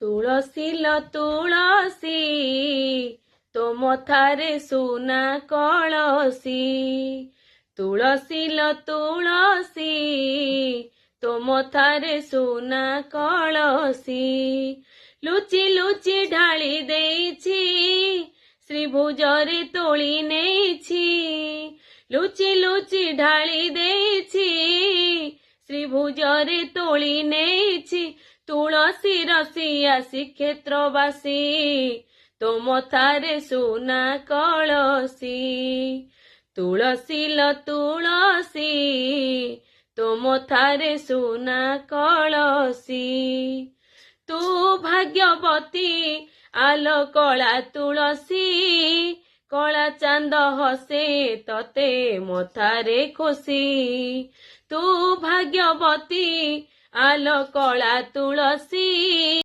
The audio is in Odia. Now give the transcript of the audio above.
ତୁଳସୀ ଲ ତୁଳସୀ ତୋ ମଥାରେ ସୁନା କଳସୀ। ତୁଳସୀ ଲ ତୁଳସୀ ତୋ ମଥାରେ ସୁନା କଳସୀ। ଲୁଚି ଲୁଚି ଢାଳି ଦେଇଛି ଶ୍ରୀଭୁଜରେ ତୋଳି ନେଇଛି। ଲୁଚି ଲୁଚି ଢାଳି ଦେଇଛି ଶ୍ରୀଭୁଜରେ ତୋଳି ନେଇଛି। ତୁଳସୀର ସିଆ ଶ୍ରୀକ୍ଷେତ୍ରବାସୀ ତୋ ମଥାରେ ସୁନା କଳସୀ। ତୁଳସୀ ଲ ତୁଳସୀ ତୋ ମଥାରେ ସୁନା କଳସୀ। ତୁ ଭାଗ୍ୟବତୀ ଆଲୋ କଳା ତୁଳସୀ। କଳା ଚାନ୍ଦ ହସେ ତତେ ମଥାରେ ଖୋସି। ତୁ ଭାଗ୍ୟବତୀ ଆଲୋ କଳା ତୁଳସୀ।